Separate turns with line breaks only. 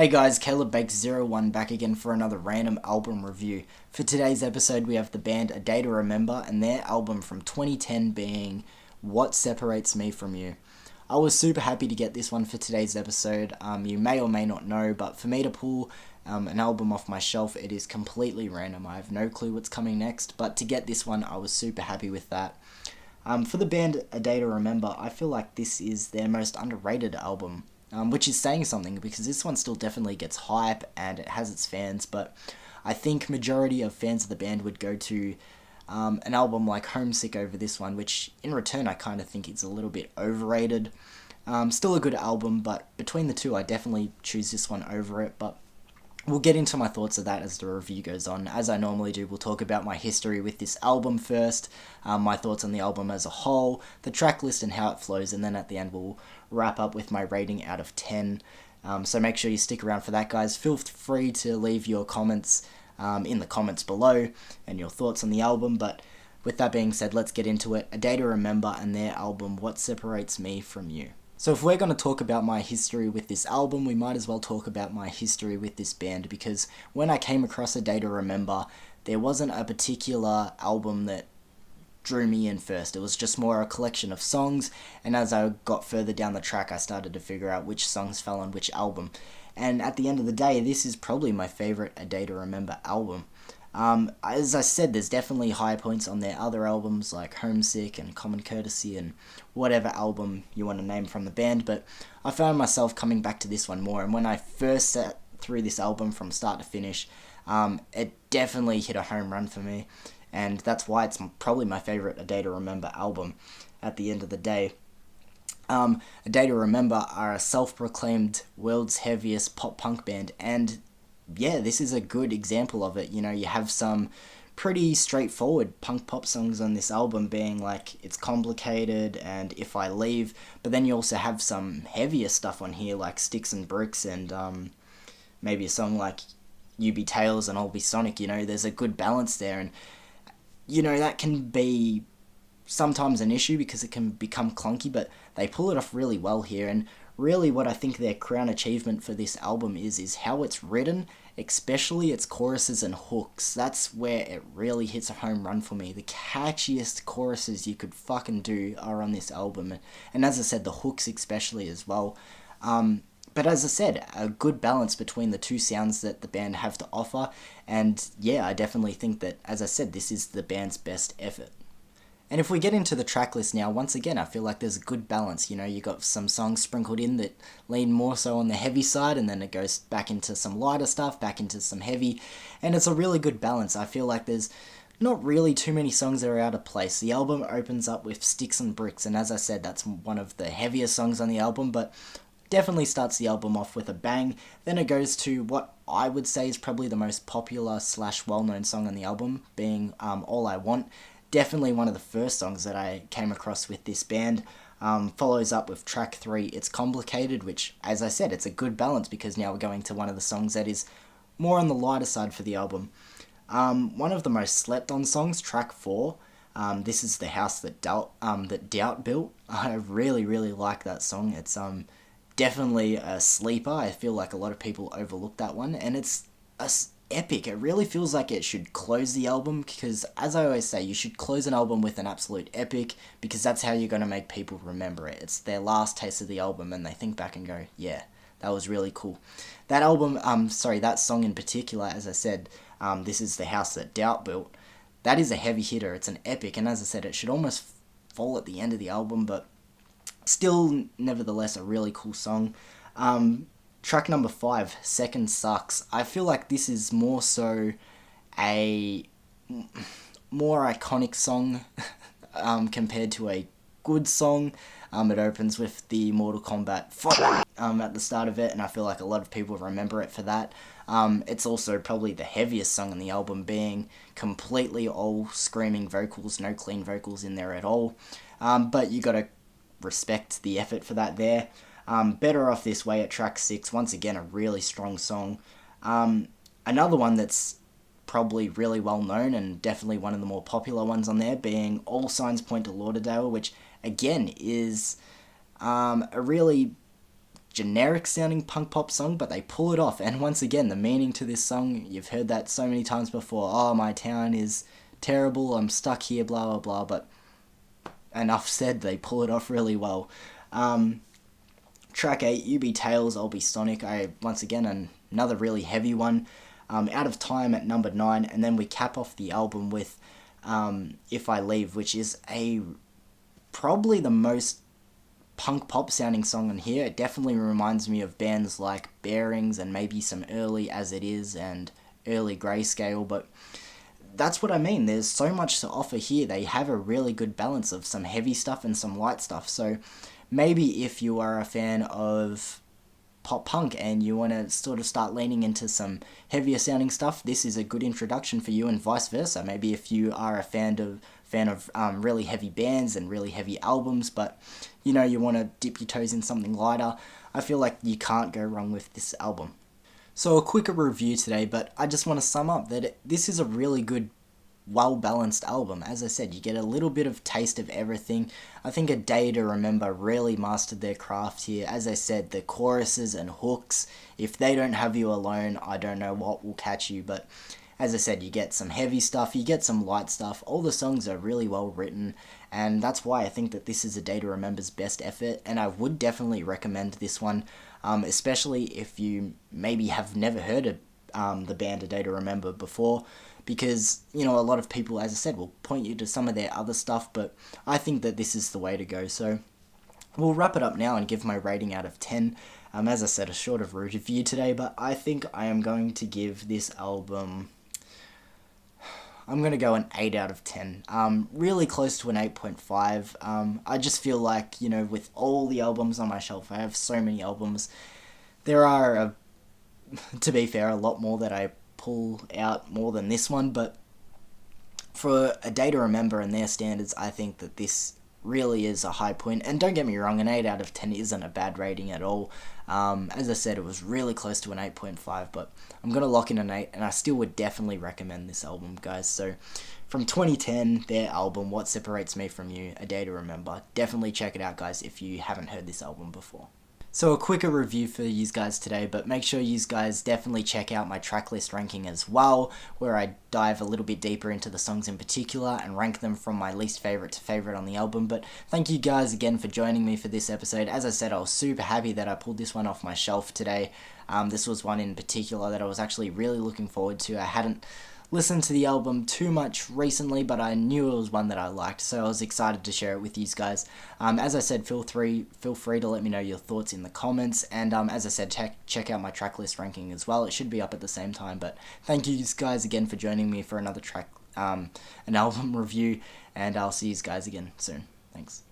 Hey guys, Caleb Bakes01 back again for another random album review. For today's episode we have the band A Day to Remember and their album from 2010 being What Separates Me From You. I was super happy to get this one for today's episode. You may or may not know, but for me to pull an album off my shelf, it is completely random. I have no clue what's coming next, but to get this one I was super happy with that. For the band A Day to Remember, I feel like this is their most underrated album. Which is saying something because this one still definitely gets hype and it has its fans, but I think majority of fans of the band would go to an album like Homesick over this one, which in return I kind of think it's a little bit overrated. Still a good album, but between the two I definitely choose this one over it, but we'll get into my thoughts of that as the review goes on. As I normally do, we'll talk about my history with this album first, my thoughts on the album as a whole, the track list and how it flows, and then at the end we'll wrap up with my rating out of 10. So make sure you stick around for that, guys. Feel free to leave your comments in the comments below and your thoughts on the album, but with that being said, let's get into it. A Day to Remember and their album What Separates Me From You. So if we're going to talk about my history with this album, we might as well talk about my history with this band, because when I came across A Day to Remember, there wasn't a particular album that drew me in first. It was just more a collection of songs, and as I got further down the track, I started to figure out which songs fell on which album. And at the end of the day, this is probably my favourite A Day to Remember album. As I said, there's definitely high points on their other albums like Homesick and Common Courtesy and whatever album you want to name from the band, but I found myself coming back to this one more, and when I first sat through this album from start to finish, it definitely hit a home run for me, and that's why it's probably my favourite A Day to Remember album at the end of the day. A Day to Remember are a self-proclaimed world's heaviest pop-punk band, and yeah, this is a good example of it. You know, you have some pretty straightforward punk pop songs on this album, being like It's Complicated and If I Leave, but then you also have some heavier stuff on here like Sticks and Bricks and maybe a song like You Be Tails and I'll Be Sonic. You know, there's a good balance there, and you know, that can be sometimes an issue because it can become clunky, but they pull it off really well here. And really what I think their crown achievement for this album is how it's written, especially its choruses and hooks. That's where it really hits a home run for me. The catchiest choruses you could fucking do are on this album, and as I said, the hooks especially as well. But as I said, a good balance between the two sounds that the band have to offer, and yeah, I definitely think that, as I said, this is the band's best effort. And if we get into the track list now, once again, I feel like there's a good balance. You know, you got some songs sprinkled in that lean more so on the heavy side, and then it goes back into some lighter stuff, back into some heavy, and it's a really good balance. I feel like there's not really too many songs that are out of place. The album opens up with Sticks and Bricks, and as I said, that's one of the heaviest songs on the album, but definitely starts the album off with a bang. Then it goes to what I would say is probably the most popular / well-known song on the album, being All I Want. Definitely one of the first songs that I came across with this band. Follows up with track 3, It's Complicated, which, as I said, it's a good balance because now we're going to one of the songs that is more on the lighter side for the album. One of the most slept on songs, track 4, This Is the House That Doubt Built. I really, really like that song. It's definitely a sleeper. I feel like a lot of people overlook that one, and it's epic. It really feels like it should close the album, because as I always say, you should close an album with an absolute epic, because that's how you're going to make people remember it. It's their last taste of the album and they think back and go, yeah, that was really cool. That album, that song in particular, as I said, This Is the House That Doubt Built, that is a heavy hitter. It's an epic, and as I said, it should almost fall at the end of the album, but still, nevertheless, a really cool song. Track number 5, Second Sucks. I feel like this is more so a more iconic song compared to a good song. It opens with the Mortal Kombat fight at the start of it, and I feel like a lot of people remember it for that. It's also probably the heaviest song on the album, being completely all screaming vocals, no clean vocals in there at all. But you gotta respect the effort for that there. Better Off This Way at track 6, once again a really strong song. Another one that's probably really well known and definitely one of the more popular ones on there, being All Signs Point to Lauderdale, which again is a really generic sounding punk pop song, but they pull it off. And once again, the meaning to this song, you've heard that so many times before. Oh, my town is terrible, I'm stuck here, blah blah blah. But enough said, they pull it off really well. Track 8, You Be Tails, I'll Be Sonic. Once again, another really heavy one. Out of Time at number 9, and then we cap off the album with If I Leave, which is probably the most punk pop sounding song on here. It definitely reminds me of bands like Bearings and maybe some early As It Is and early Grayscale, but that's what I mean. There's so much to offer here. They have a really good balance of some heavy stuff and some light stuff. So maybe if you are a fan of pop punk and you want to sort of start leaning into some heavier sounding stuff, this is a good introduction for you, and vice versa. Maybe if you are a fan of really heavy bands and really heavy albums, but you want to dip your toes in something lighter, I feel like you can't go wrong with this album. So a quicker review today, but I just want to sum up that this is a really good, well-balanced album. As I said, you get a little bit of taste of everything. I think A Day to Remember really mastered their craft here. As I said, the choruses and hooks, if they don't have you alone, I don't know what will catch you. But as I said, you get some heavy stuff, you get some light stuff. All the songs are really well written, and that's why I think that this is A Day to Remember's best effort, and I would definitely recommend this one, especially if you maybe have never heard of the band A Day to Remember before, because, a lot of people, as I said, will point you to some of their other stuff, but I think that this is the way to go. So we'll wrap it up now and give my rating out of 10. As I said, a shorter review today, but I think I am going to give this album, I'm going to go an 8 out of 10. Really close to an 8.5. I just feel like, with all the albums on my shelf, I have so many albums. There are, to be fair, a lot more that I pull out more than this one, but for A Day to Remember and their standards, I think that this really is a high point. And don't get me wrong, an 8 out of 10 isn't a bad rating at all. As I said, it was really close to an 8.5, but I'm going to lock in an 8, and I still would definitely recommend this album, guys. So from 2010, their album, What Separates Me From You, A Day to Remember. Definitely check it out, guys, if you haven't heard this album before. So a quicker review for you guys today, but make sure you guys definitely check out my tracklist ranking as well, where I dive a little bit deeper into the songs in particular and rank them from my least favorite to favorite on the album. But thank you guys again for joining me for this episode. As I said, I was super happy that I pulled this one off my shelf today. This was one in particular that I was actually really looking forward to. I hadn't listened to the album too much recently, but I knew it was one that I liked, so I was excited to share it with you guys. As I said, feel free to let me know your thoughts in the comments, and as I said, check out my tracklist ranking as well. It should be up at the same time, but thank you guys again for joining me for another an album review, and I'll see you guys again soon. Thanks.